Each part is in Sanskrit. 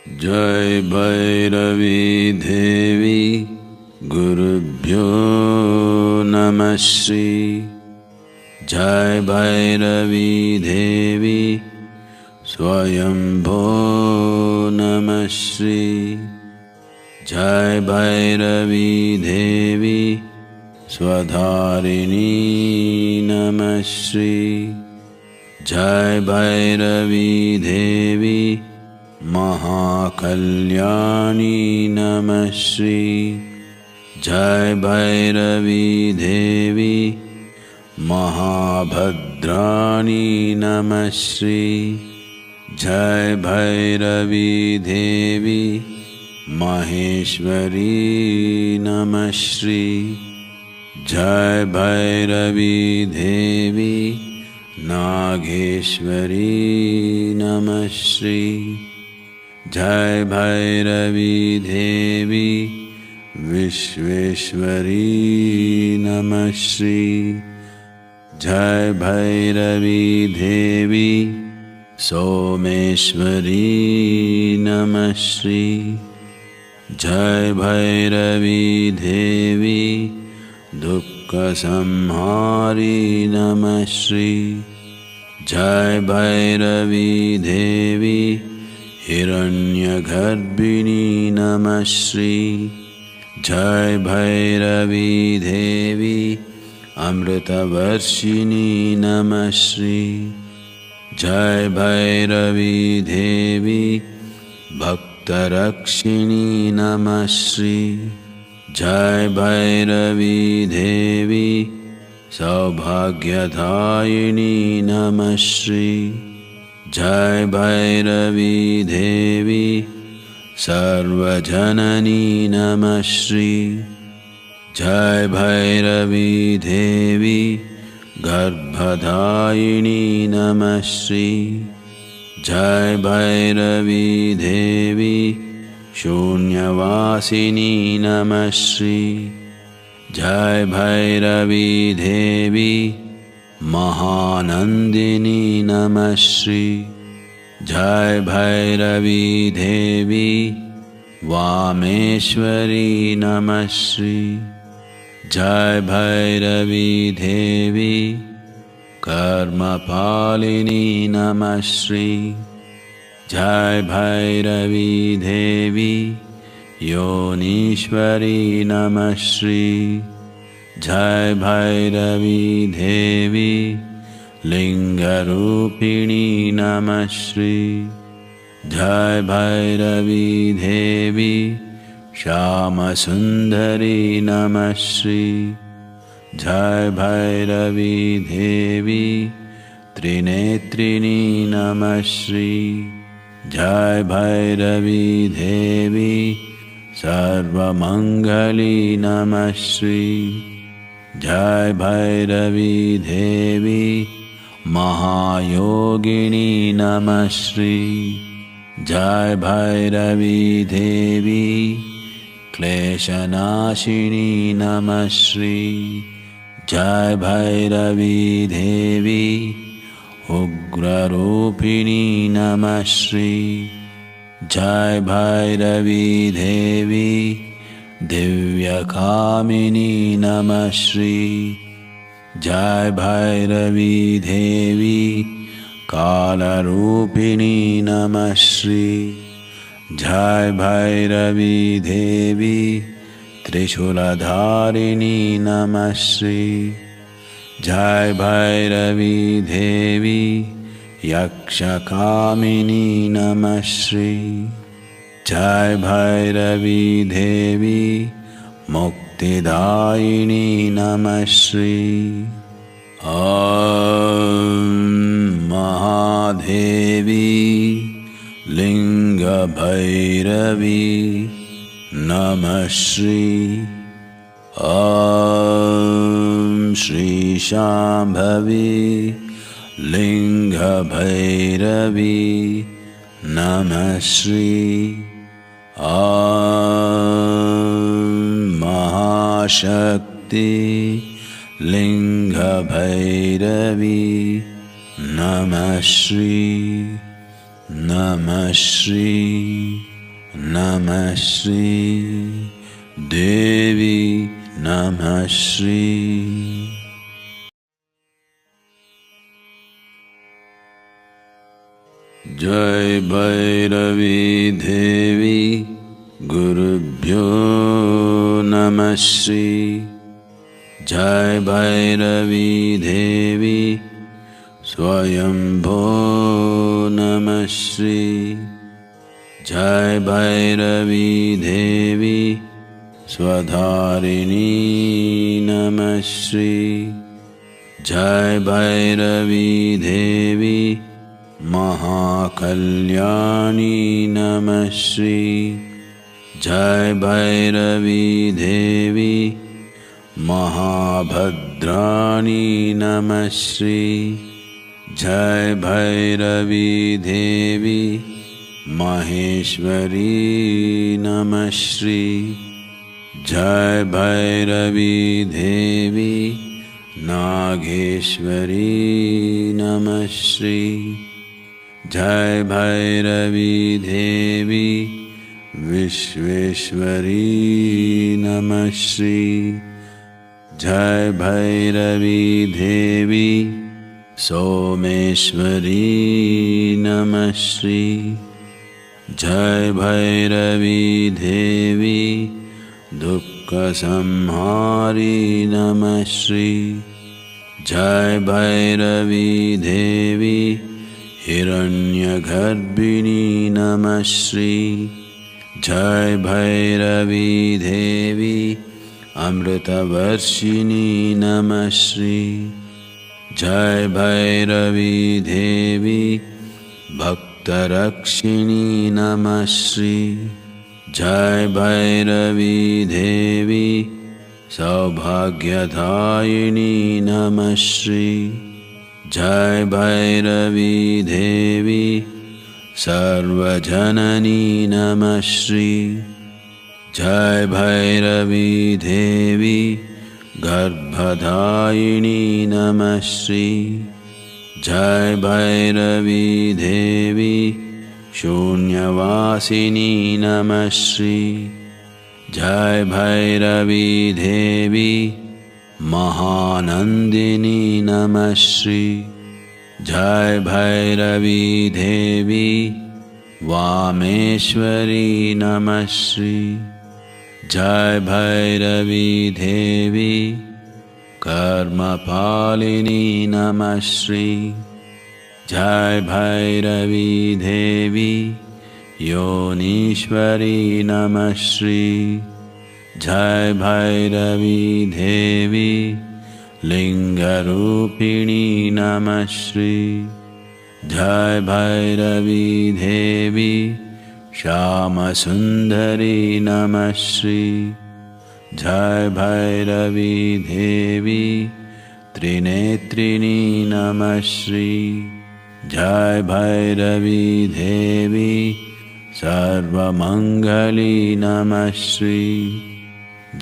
जय भैरवी देवी गुरुभ्यो नमः श्री। जय भैरवी देवी स्वयंभो नमः श्री। जय भैरवी देवी स्वधारिणी नमः श्री। जय भैरवी देवी महाकल्याणी नमः श्री। जय भैरवी देवी महाभद्राणी नमः श्री। जय भैरवी देवी महेश्वरी नमः श्री। जय भैरवी देवी नागेश्वरी नमः श्री। जय भैरवी देवी विश्वेश्वरी नमः श्री। जय भैरवी देवी सोमेश्वरी नमः श्री। जय भैरवी देवी दुःखसंहारी नमः श्री। जय भैरवी देवी हिरण्यगर्भिणी नमः श्री। जय भैरवी देवी अमृतवर्षिणी नमः श्री। जय भैरवी देवी भक्तरक्षिणी नमः श्री। जय भैरवी देवी सौभाग्यदायिनी नमः श्री। जय भैरवी देवी सर्वजननी नमः श्री। जय भैरवी देवी गर्भदायिनी नमः श्री। जय भैरवी देवी शून्यवासिनी नमः श्री। जय भैरवी देवी महानंदिनी नमः श्री। जय भैरवी देवी वामेश्वरी नमः श्री। जय भैरवी देवी कर्मपालिनी नमः श्री। जय भैरवी देवी योनीश्वरी नमः श्री। जय भैरवी देवी लिंगरूपिणी नमः श्री। जय भैरवी देवी श्यामसुंदरी नमः श्री। जय भैरवी देवी त्रिनेत्रिणी नमः श्री। जय भैरवी देवी सर्वमंगली नमः श्री। जय भैरवी देवी महायोगिनी नमः श्री। जय भैरवी देवी क्लेशनाशिनी नमः श्री। जय भैरवी देवी उग्ररूपिणी नमः श्री। जय भैरवी देवी दिव्यकामिनी नमः श्री। जय भैरवी देवी कालरूपिणी नमः श्री। जय भैरवी देवी त्रिशूलधारिणी नमः श्री। जय भैरवी देवी यक्षकामिनी नमः श्री। जय भैरवी देवी मुक्तिदायिनी नमः श्री। ॐ महादेवी लिंगभैरवी नमः श्री। ॐ श्रीशाम्भवी लिंगभैरवी नमः श्री। ॐ महाशक्ति लिंगभैरवी नमः श्री। नमः श्री। नमः श्री देवी नमः श्री। जय भैरवी देवी गुरुभ्यो नमः श्री। जय भैरवी देवी स्वयंभो नमः श्री। जय भैरवी देवी स्वधारिणी नमः श्री। जय भैरवी देवी महाकल्याणी नमः श्री। जय भैरवी देवी महाभद्राणी नमः श्री। जय भैरवी देवी महेश्वरी नमः श्री। जय भैरवी देवी नागेश्वरी नमः श्री। जय भैरवी देवी विश्वेश्वरी नमः श्री। जय भैरवी देवी सोमेश्वरी नमः श्री। जय भैरवी देवी दुःखसंहारी नमः श्री। जय भैरवी देवी हिरण्यगर्भिणी नमः श्री। जय भैरवी देवी अमृतवर्षिणी नमः श्री। जय भैरवी देवी भक्तरक्षिणी नमः श्री। जय भैरवी देवी सौभाग्यदायिनी नमः श्री। जय भैरवी देवी सर्वजननी नमः श्री। जय भैरवी देवी गर्भदायिनी नमः श्री। जय भैरवी देवी शून्यवासिनी नमः श्री। जय भैरवी देवी महानंदिनी नमः श्री। जय भैरवी देवी वामेश्वरी नमः श्री। जय भैरवी देवी कर्मपालिनी नमः श्री। जय भैरवी देवी योनीश्वरी नमः श्री। जय भैरवी देवी लिंगरूपिणी नमः श्री। जय भैरवी देवी श्यामसुंदरी नमः श्री। जय भैरवी देवी त्रिनेत्रिणी नमः श्री। जय भैरवी देवी सर्वमंगली नमः श्री।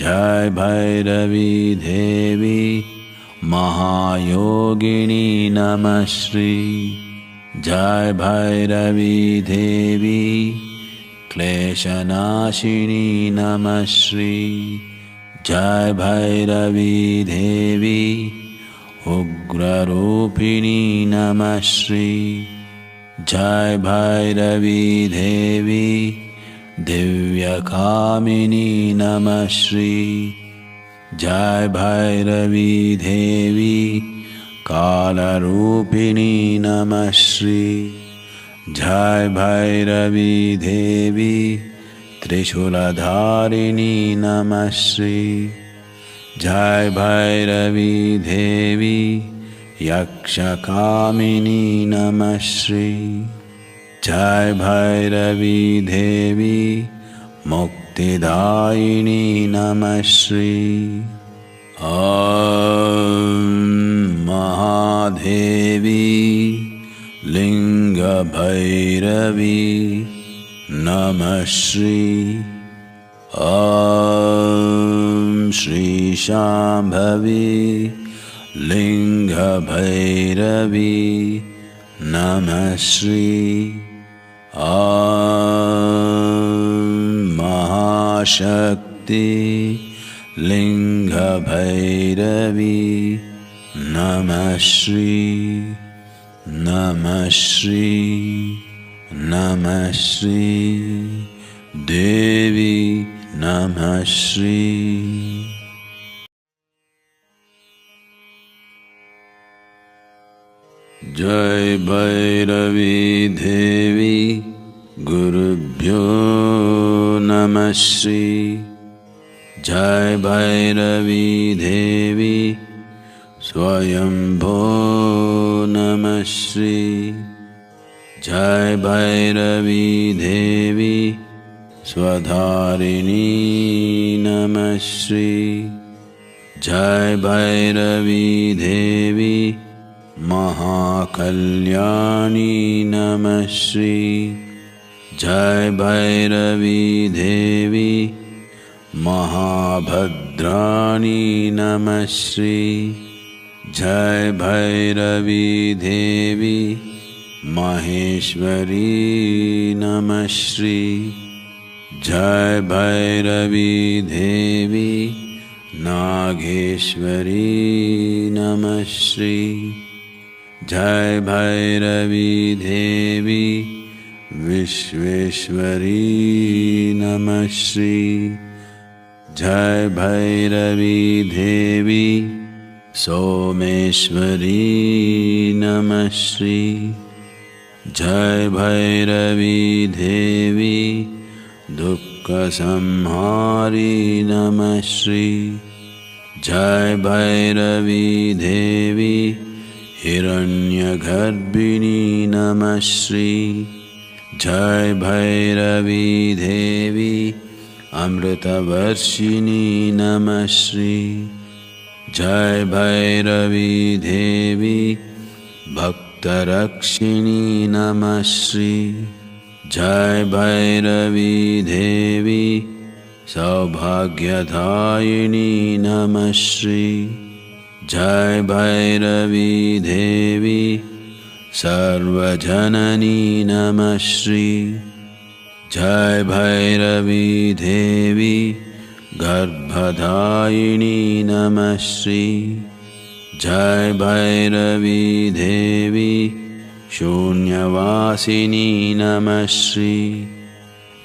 जय भैरवी देवी महायोगिनी नमः श्री। जय भैरवी देवी क्लेशनाशिनी नमः श्री। जय भैरवी देवी उग्ररूपिणी नमः श्री। जय भैरवी देवी दिव्यकामिनी नमः श्री। जय भैरवी देवी कालरूपिणी नमः श्री। जय भैरवी देवी त्रिशूलधारिणी नमः श्री। जय भैरवी देवी यक्षकामिनी नमः श्री। जय भैरवी देवी मुक्तिदायिनी नमः श्री। ॐ महादेवी लिंगभैरवी नमः श्री। ॐ श्री शाम्भवी लिंगभैरवी नमः श्री। ॐ महाशक्ति लिंगभैरवी नमः श्री नमः श्री नमः श्री देवी नमः श्री। जय भैरवी देवी गुरुभ्यो नमः श्री। जय भैरवी देवी स्वयंभो नमः श्री। जय भैरवी देवी स्वधारिणी नमः श्री। जय भैरवी देवी महाकल्याणी नमः श्री। जय भैरवी देवी महाभद्राणी नमः श्री। जय भैरवी देवी महेश्वरी नमः श्री। जय भैरवी देवी नागेश्वरी नमः श्री। जय भैरवी देवी विश्वेश्वरी नमः श्री। जय भैरवी देवी सोमेश्वरी नमः श्री। जय भैरवी देवी दुःखसंहारी नमः श्री। जय भैरवी देवी हिरण्यगर्भिणी नमः श्री। जय भैरवी देवी अमृतवर्षिणी नमः श्री। जय भैरवी देवी भक्तरक्षिणी नमः श्री। जय भैरवी देवी सौभाग्यदायिनी नमः श्री। जय भैरवी देवी सर्वजननी नमः श्री। जय भैरवी देवी गर्भदायिनी नमः श्री। जय भैरवी देवी शून्यवासिनी नमः श्री।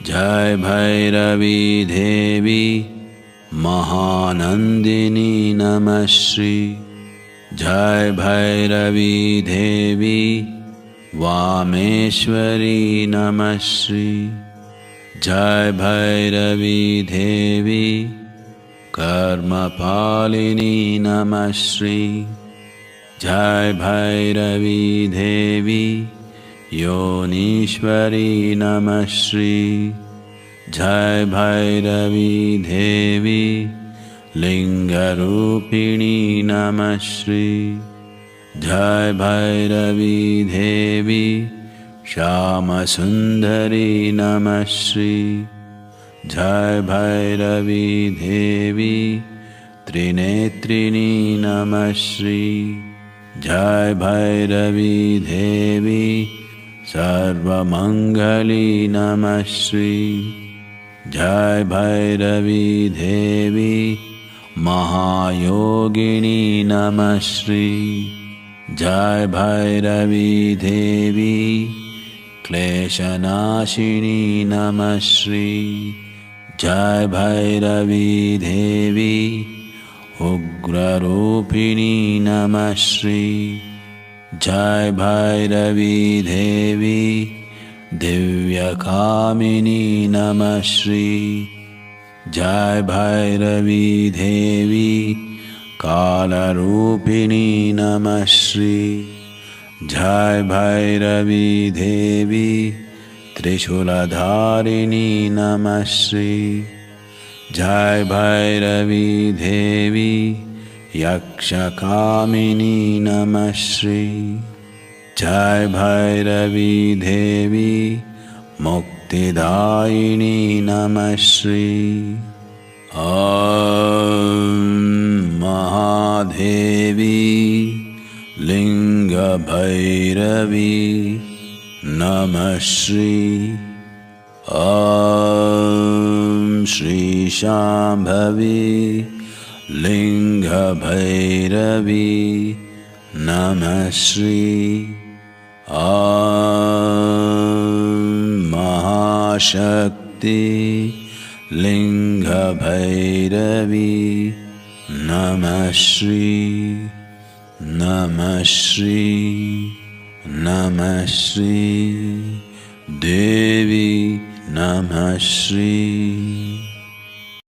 जय भैरवी देवी महानंदिनी नमः श्री। जय भैरवी देवी वामेश्वरी नमः श्री। जय भैरवी देवी कर्मपालिनी नमः श्री। जय भैरवी देवी योनीश्वरी नमः श्री। जय भैरवी देवी लिंगरूपिणी नमः श्री। जय भैरवी देवी श्यामसुंदरी नमः श्री। जय भैरवी देवी त्रिनेत्रिणी नमः श्री। जय भैरवी देवी सर्वमंगली नमः श्री। जय भैरवी देवी महायोगिनी नमः श्री। जय भैरवी देवी क्लेशनाशिनी नमः श्री। जय भैरवी देवी उग्ररूपिणी नमः श्री। जय भैरवी देवी दिव्यकामिनी नमः श्री। जय भैरवी देवी कालरूपिणी नमः श्री। जय भैरवी देवी त्रिशूलधारिणी नमः श्री। जय भैरवी देवी यक्षकामिनी नमः श्री। जय भैरवी देवी मुक्तिदायिनी नमः श्री। ॐ महादेवी लिंगभैरवी नमः श्री। ॐ श्री शाम्भवी लिंगभैरवी नमः श्री। ॐ महाशक्ति लिंगभैरवी नमः श्री नमः श्री नमः श्री। देवी नमः श्री।